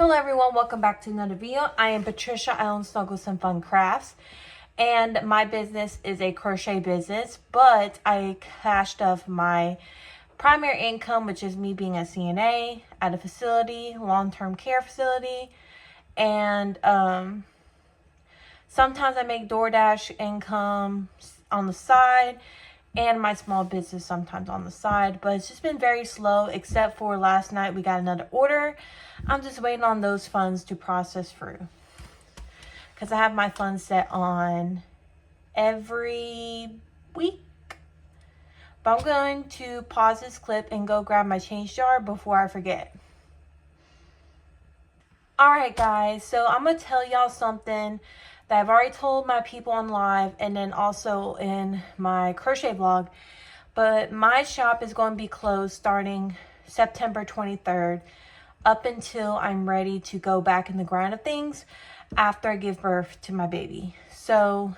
Hello everyone, welcome back to another video. I am Patricia. I own Snuggles and Fun Crafts, and my business is a crochet business, but I cashed off my primary income, which is me being a CNA at a facility, long-term care facility, and sometimes I make DoorDash income on the side and my small business sometimes on the side, but it's just been very slow, except for last night we got another order. I'm just waiting on those funds to process through, because I have my funds set on every week. But I'm going to pause this clip and go grab my change jar before I forget. Alright guys, so I'm going to tell y'all something that I've already told my people on live and then also in my crochet vlog. But my shop is going to be closed starting September 23rd up until I'm ready to go back in the grind of things after I give birth to my baby. So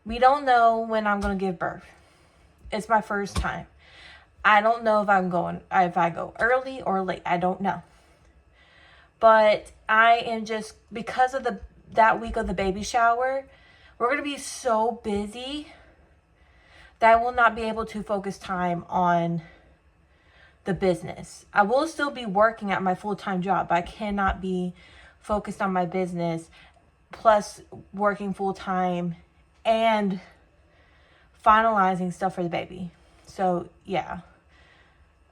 we don't know when I'm going to give birth. It's my first time. I don't know if I go early or late. I don't know. But I am just, because of that week of the baby shower, we're going to be so busy that I will not be able to focus time on the business. I will still be working at my full-time job, but I cannot be focused on my business plus working full-time and finalizing stuff for the baby. So yeah,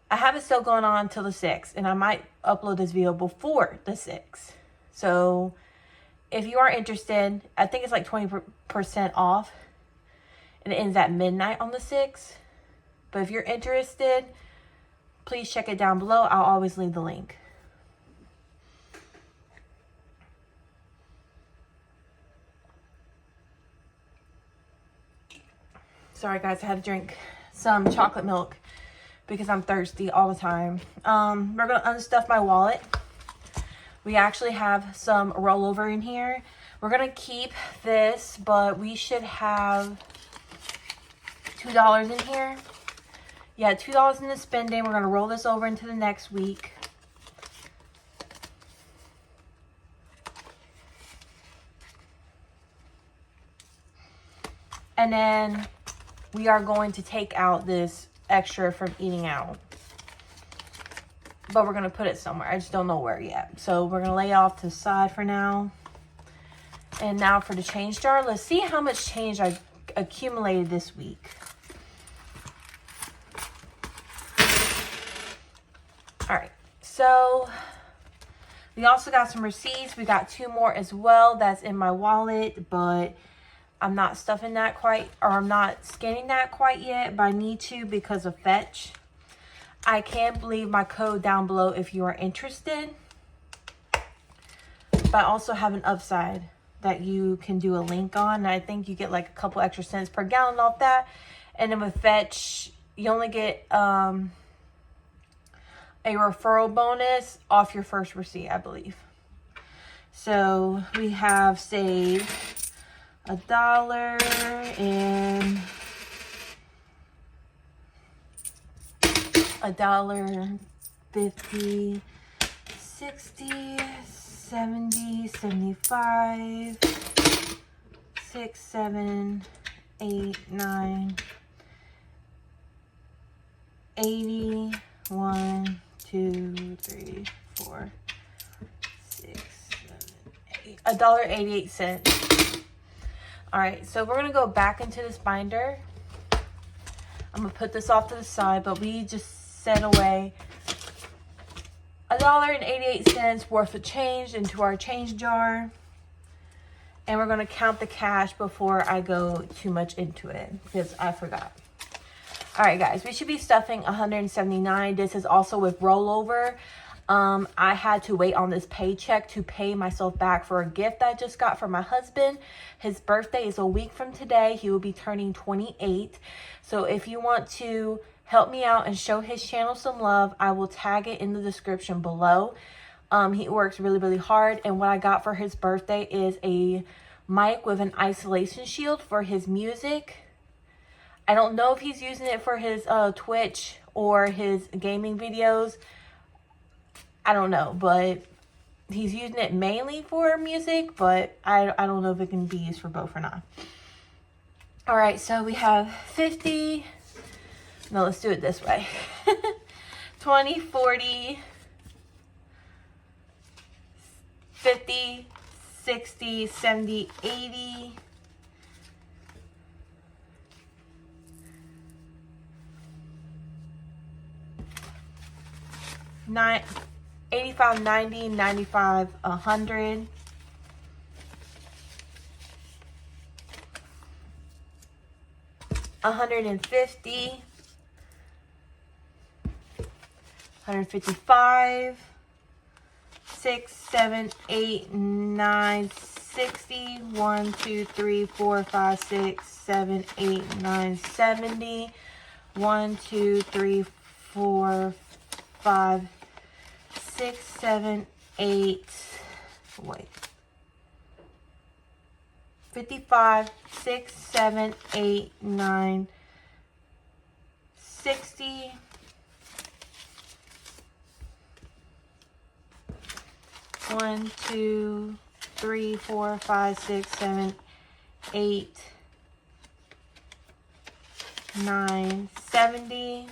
I have it still going on till the 6th, and I might upload this video before the 6th. So if you are interested, I think it's like 20% off, and it ends at midnight on the 6th. But if you're interested, please check it down below. I'll always leave the link. Sorry guys, I had to drink some chocolate milk because I'm thirsty all the time. We're going to unstuff my wallet. We actually have some rollover in here. We're going to keep this, but we should have $2 in here. Yeah, $2 in the spending. We're going to roll this over into the next week. And then we are going to take out this extra from eating out. But we're going to put it somewhere. I just don't know where yet. So we're going to lay it off to the side for now. And now for the change jar. Let's see how much change I accumulated this week. Alright. So we also got some receipts. We got 2 more as well. That's in my wallet. But I'm not stuffing that quite. Or I'm not scanning that quite yet. But I need to because of Fetch. I can leave my code down below if you are interested. But I also have an upside that you can do a link on. And I think you get like a couple extra cents per gallon off that. And then with Fetch, you only get a referral bonus off your first receipt, I believe. So we have saved $1 and $1, 50, 60, 70, 75, 6, 7, 8, 9, 80, 1, 2, 3, 4, 6, 7, 8, $1.88. Alright, so we're going to go back into this binder. I'm going to put this off to the side, but we just set away $1.88 worth of change into our change jar. And we're going to count the cash before I go too much into it because I forgot. Alright guys, we should be stuffing $179. This is also with rollover. I had to wait on this paycheck to pay myself back for a gift I just got from my husband. His birthday is a week from today. He will be turning 28. So if you want to help me out and show his channel some love, I will tag it in the description below. He works really, really hard. And what I got for his birthday is a mic with an isolation shield for his music. I don't know if he's using it for his Twitch or his gaming videos. I don't know, but he's using it mainly for music, but I don't know if it can be used for both or not. All right, so we have 50. No, let's do it this way. 20, 40, 50, 60, 70, 80. 85, 90, 95, 100. 150. 155. 6, 7, 8, 9, 60. 1, 2, 3, 4, 5, 6, 7, 8, 9, 70. 1, 2, 3, 4, 5, 6, 7, 8. Wait. 55, 6, 7, 8, 9, 60. 1, 2, 3, 4, 5, 6, 7, 8, 9, 70.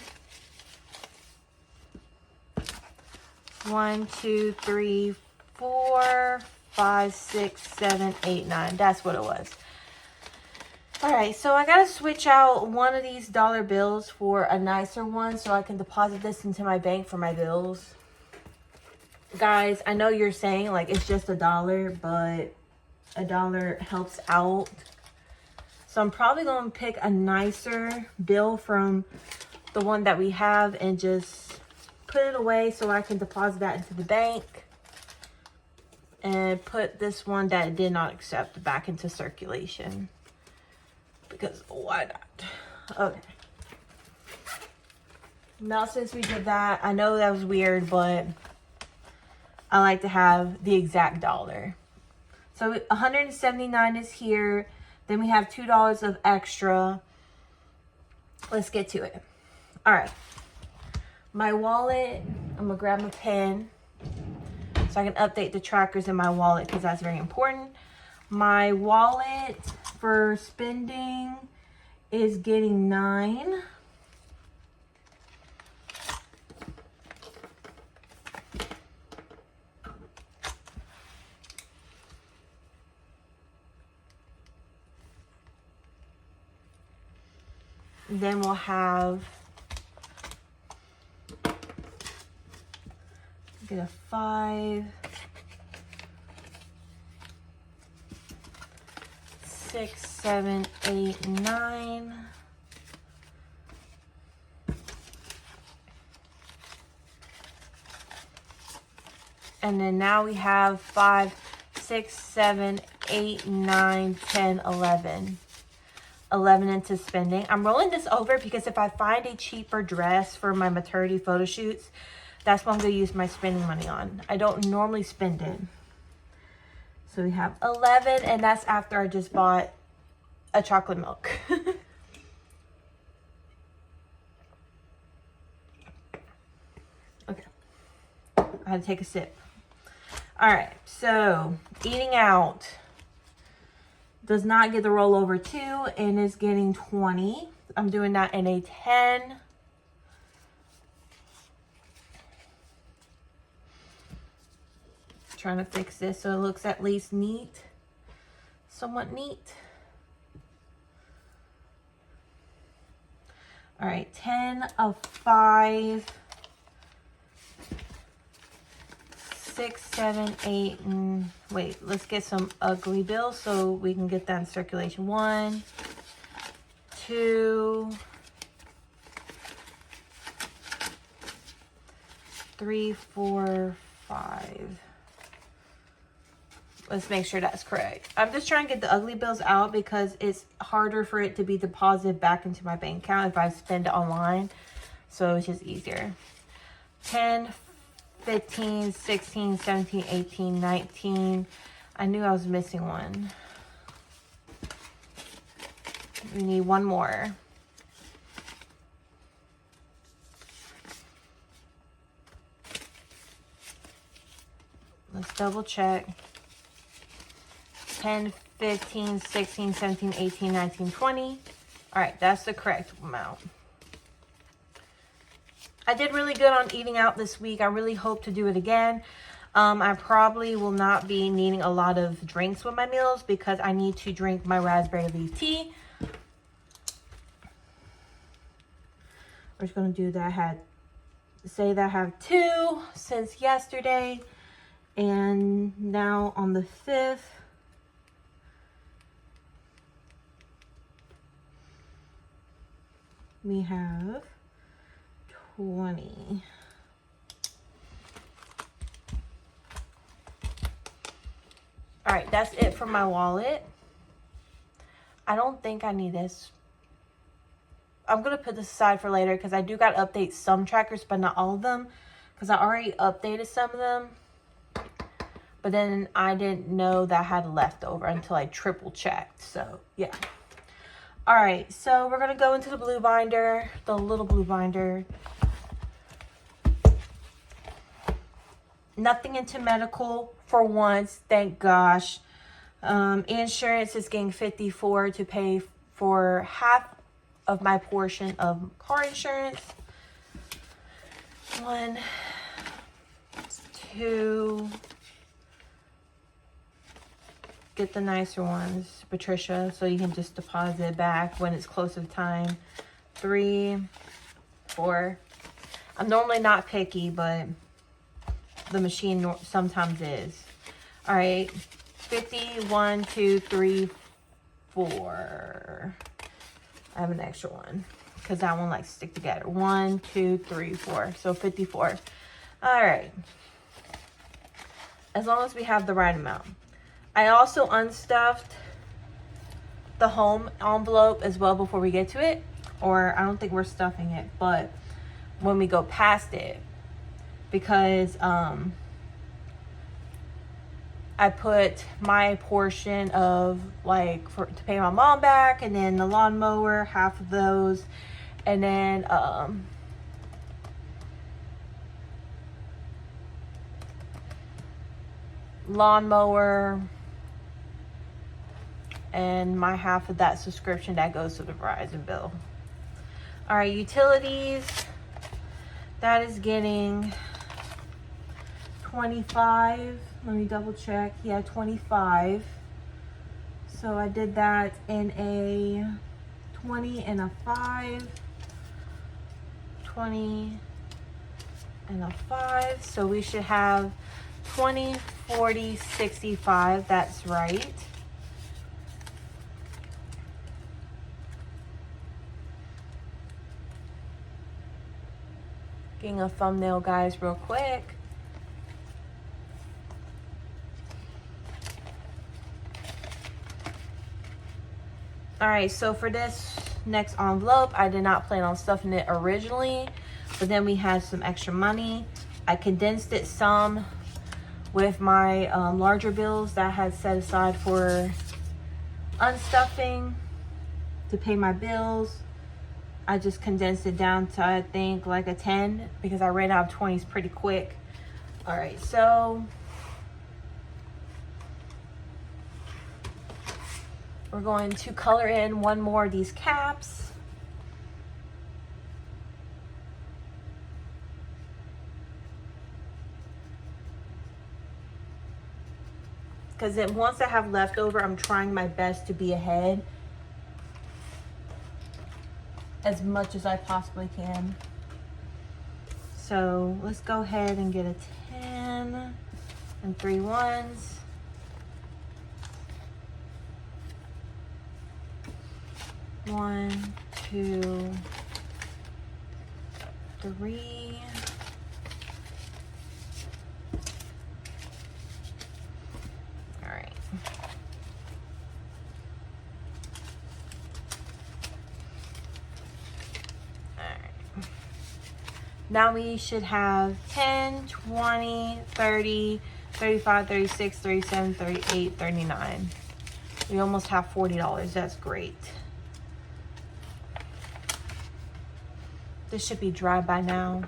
1, 2, 3, 4, 5, 6, 7, 8, 9. That's what it was. Alright, so I gotta switch out one of these dollar bills for a nicer one so I can deposit this into my bank for my bills. Guys, I know you're saying like it's just $1, but $1 helps out. So I'm probably going to pick a nicer bill from the one that we have and just put it away so I can deposit that into the bank. And put this one that it did not accept back into circulation. Because why not? Okay. Now since we did that, I know that was weird, but I like to have the exact dollar. So 179 is here. Then we have $2 of extra. Let's get to it. All right. My wallet, I'm gonna grab my pen so I can update the trackers in my wallet because that's very important. My wallet for spending is getting 9. Then we'll have, get a 5, 6, 7, 8, 9. And then now we have 5, 6, 7, 8, 9, 10, 11. 11 into spending. I'm rolling this over because if I find a cheaper dress for my maternity photo shoots, that's what I'm going to use my spending money on. I don't normally spend it. So we have 11, and that's after I just bought a chocolate milk. Okay. I had to take a sip. All right. So eating out does not get the rollover 2 and is getting 20. I'm doing that in a 10. Trying to fix this so it looks at least neat. Somewhat neat. All right, 10 of 5. 6, 7, 8, and wait, let's get some ugly bills so we can get that in circulation. 1, 2, 3, 4, 5. Let's make sure that's correct. I'm just trying to get the ugly bills out because it's harder for it to be deposited back into my bank account if I spend it online. So it's just easier. 10, 15, 16, 17, 18, 19. I knew I was missing one. We need one more. Let's double check. 10, 15, 16, 17, 18, 19, 20. All right, that's the correct amount. I did really good on eating out this week. I really hope to do it again. I probably will not be needing a lot of drinks with my meals because I need to drink my raspberry leaf tea. We're just going to do that. I have 2 since yesterday. And now on the 5th, we have 20. All right, that's it for my wallet. I don't think I need this. I'm going to put this aside for later because I do got to update some trackers, but not all of them. Because I already updated some of them. But then I didn't know that I had leftover until I triple checked. So, yeah. All right, so we're going to go into the blue binder, the little blue binder. Nothing into medical for once, thank gosh. Insurance is getting $54 to pay for half of my portion of car insurance. 1, 2. Get the nicer ones, Patricia, so you can just deposit it back when it's close to time. 3, 4. I'm normally not picky, but the machine sometimes is. All right, 50, 1, 2, 3, 4. I have an extra one because that one likes to stick together. 1, 2, 3, 4. So 54. All right. As long as we have the right amount. I also unstuffed the home envelope as well before we get to it. Or I don't think we're stuffing it, but when we go past it. Because I put my portion of to pay my mom back, and then the lawnmower, half of those, and then lawnmower, and my half of that subscription that goes to the Verizon bill. All right, utilities, that is getting 25. Let me double check. Yeah, 25. So I did that in a 20 and a 5. 20 and a 5. So we should have 20, 40, 65. That's right. Getting a thumbnail, guys, real quick. All right, so for this next envelope, I did not plan on stuffing it originally, but then we had some extra money. I condensed it some with my larger bills that I had set aside for unstuffing to pay my bills. I just condensed it down to, I think, like a 10 because I ran out of 20s pretty quick. All right, so we're going to color in one more of these caps. Because then once I have leftover, I'm trying my best to be ahead as much as I possibly can. So let's go ahead and get a 10 and 3 ones. 1, 2, 3. All right. Now we should have 10, 20, 30, 35, 36, 37, 38, 39. We almost have $40. That's great. This should be dry by now.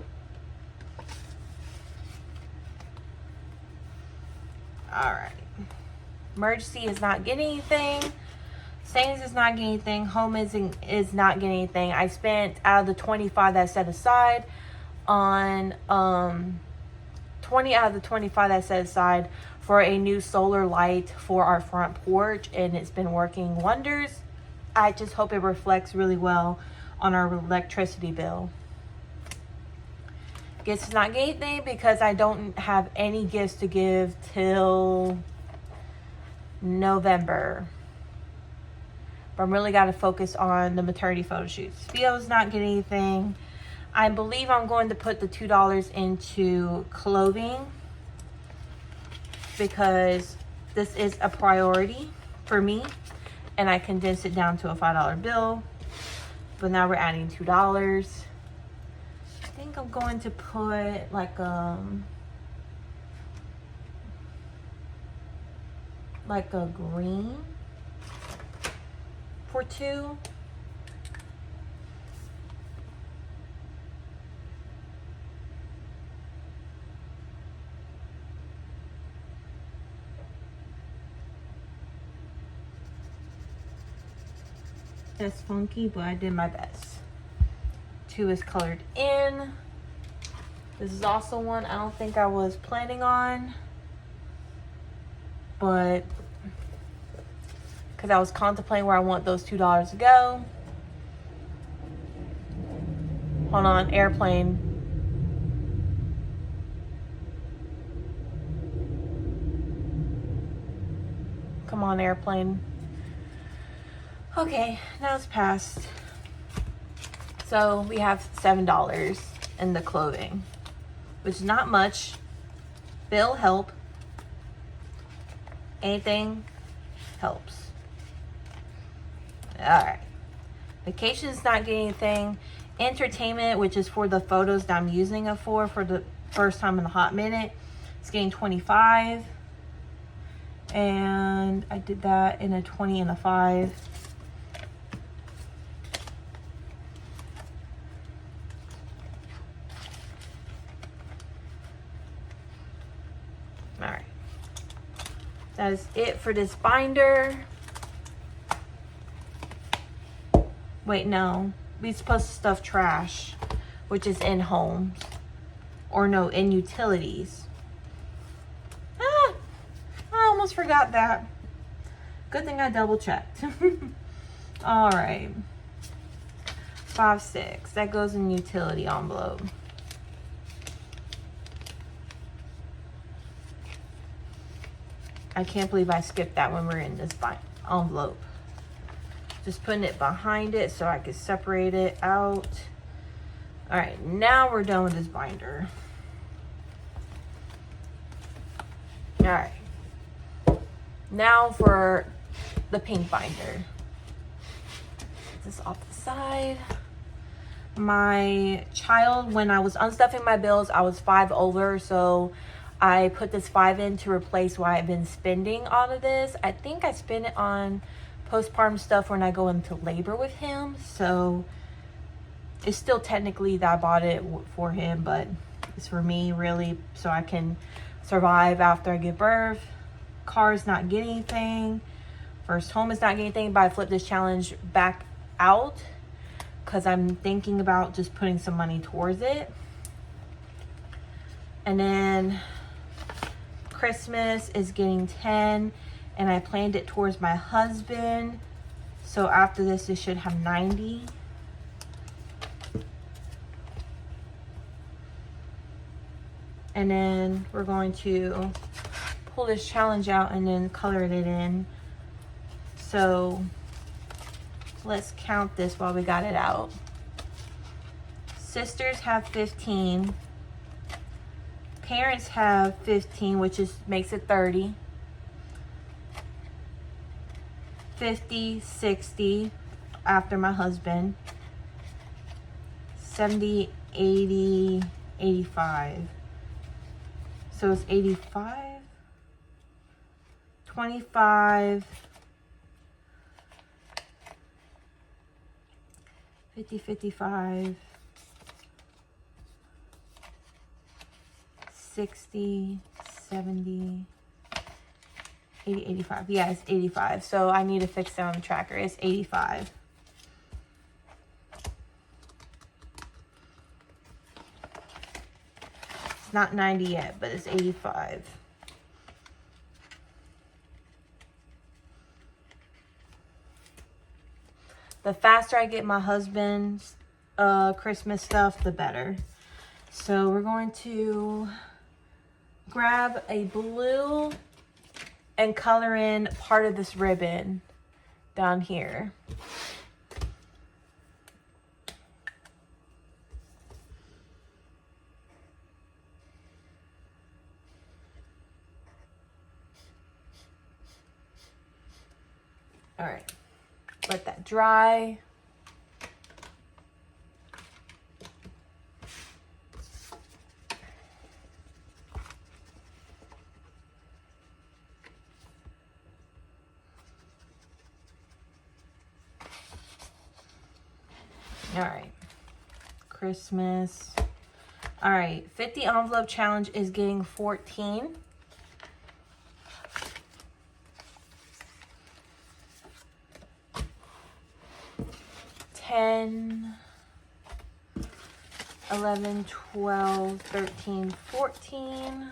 Emergency is not getting anything. Savings is not getting anything. Home is not getting anything. I spent out of the 25 that I set aside on 20 out of the 25 that I set aside for a new solar light for our front porch, and it's been working wonders. I just hope it reflects really well on our electricity bill. Gifts is not getting anything because I don't have any gifts to give till November. But I'm really got to focus on the maternity photo shoots. Theo's not getting anything. I believe I'm going to put the $2 into clothing because this is a priority for me, and I condensed it down to a $5 bill. But now we're adding $2. I think I'm going to put like a green for $2. That's funky, but I did my best. 2 is colored in. This is also one I don't think I was planning on, but because I was contemplating where I want those $2 to go. Hold on, airplane. Come on, airplane. Okay, now it's passed. So we have $7 in the clothing, which is not much. But it'll help. Anything helps. Alright. Vacation's not getting anything. Entertainment, which is for the photos that I'm using it for the first time in a hot minute, it's getting 25. And I did that in a 20 and a 5. Alright. That is it for this binder. Wait, no. We're supposed to stuff trash, which is in homes. Or no, in utilities. Ah! I almost forgot that. Good thing I double checked. Alright. 5, 6. That goes in utility envelope. I can't believe I skipped that when we're in this envelope. Just putting it behind it so I can separate it out. All right, now we're done with this binder. All right. Now for the pink binder. Put this off the side. My child, when I was unstuffing my bills, I was 5 over, so I put this 5 in to replace what I've been spending all of this. I think I spend it on postpartum stuff when I go into labor with him, so it's still technically that I bought it for him, but it's for me really, so I can survive after I give birth. Car's not getting anything. First home is not getting anything, but I flipped this challenge back out because I'm thinking about just putting some money towards it. And then Christmas is getting 10, and I planned it towards my husband. So after this, it should have 90. And then we're going to pull this challenge out and then color it in. So let's count this while we got it out. Sisters have 15. Parents have 15, which makes it 30. 50, 60 after my husband. 70, 80, 85. So it's 85, 25, 50, 55, 60, 70, 80, 85. Yeah, it's 85. So I need to fix that on the tracker. It's 85. It's not 90 yet, but it's 85. The faster I get my husband's Christmas stuff, the better. So we're going to grab a blue and color in part of this ribbon down here. All right, let that dry. All right, Christmas. All right, 50 envelope challenge is getting 14. $10, $11, $12, $13, $14.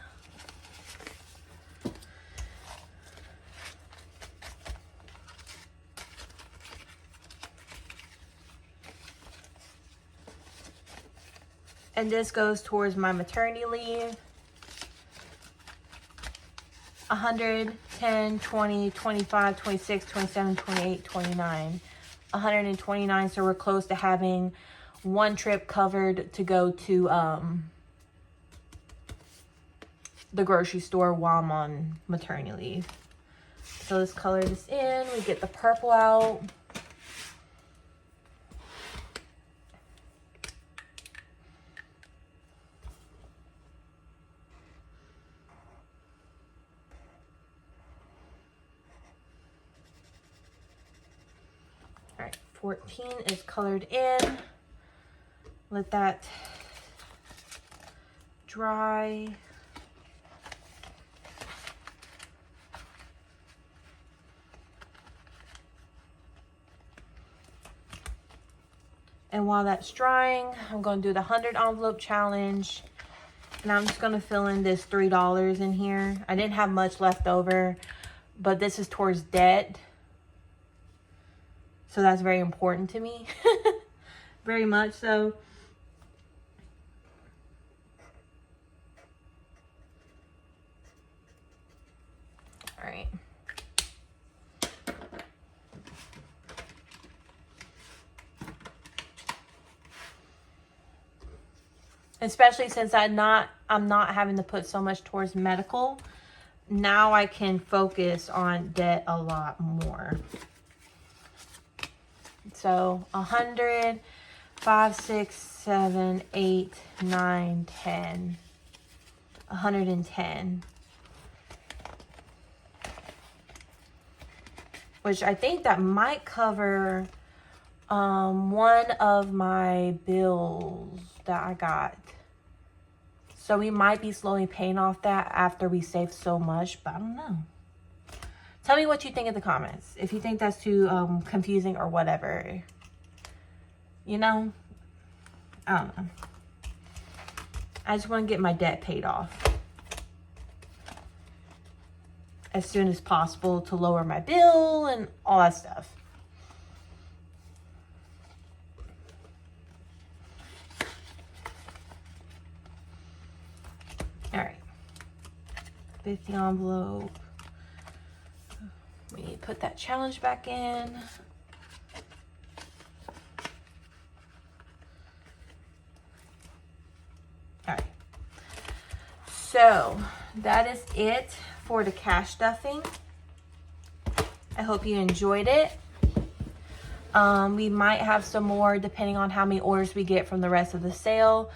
And this goes towards my maternity leave. 100, 10, 20, 25, 26, 27, 28, 29. 129, so we're close to having one trip covered to go to the grocery store while I'm on maternity leave. So let's color this in. We get the purple out. All right, 14 is colored in. Let that dry. And while that's drying, I'm going to do the 100 envelope challenge. And I'm just going to fill in this $3 in here. I didn't have much left over, but this is towards debt. So that's very important to me. Very much so. All right. Especially since I'm not having to put so much towards medical. Now I can focus on debt a lot more. So 100, 5, 6, 7, 8, 9, 10, 110. Which I think that might cover one of my bills that I got. So we might be slowly paying off that after we save so much, but I don't know. Tell me what you think in the comments. If you think that's too confusing or whatever. You know? I don't know. I just want to get my debt paid off as soon as possible to lower my bill and all that stuff. All right. 50 envelope. We need to put that challenge back in. All right. So that is it for the cash stuffing. I hope you enjoyed it. We might have some more depending on how many orders we get from the rest of the sale.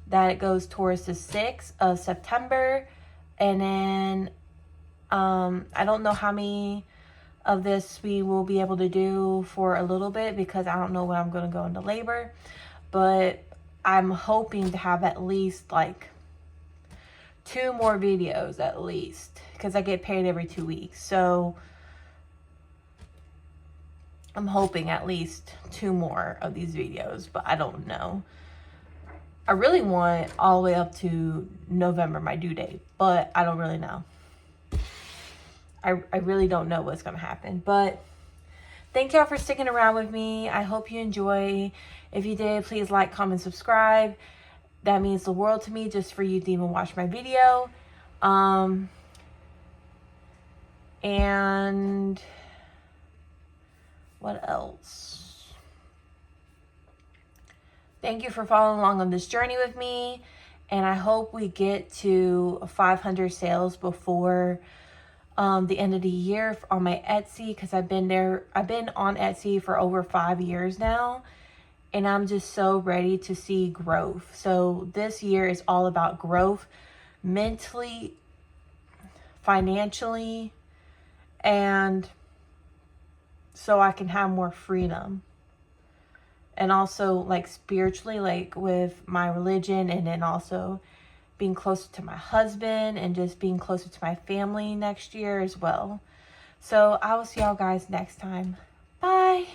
That it goes towards the 6th of September. And then I don't know how many of this we will be able to do for a little bit because I don't know when I'm going to go into labor. But I'm hoping to have at least like 2 more videos at least, because I get paid every 2 weeks. So I'm hoping at least 2 more of these videos, but I don't know. I really want all the way up to November, my due date, but I don't really know. I really don't know what's going to happen, but thank y'all for sticking around with me. I hope you enjoy. If you did, please like, comment, subscribe. That means the world to me, just for you to even watch my video. And what else? Thank you for following along on this journey with me. And I hope we get to 500 sales before the end of the year on my Etsy, because I've been on Etsy for over 5 years now, and I'm just so ready to see growth. So this year is all about growth, mentally, financially, and so I can have more freedom. And also like spiritually, like with my religion, and then also being closer to my husband and just being closer to my family next year as well. So I will see y'all guys next time. Bye.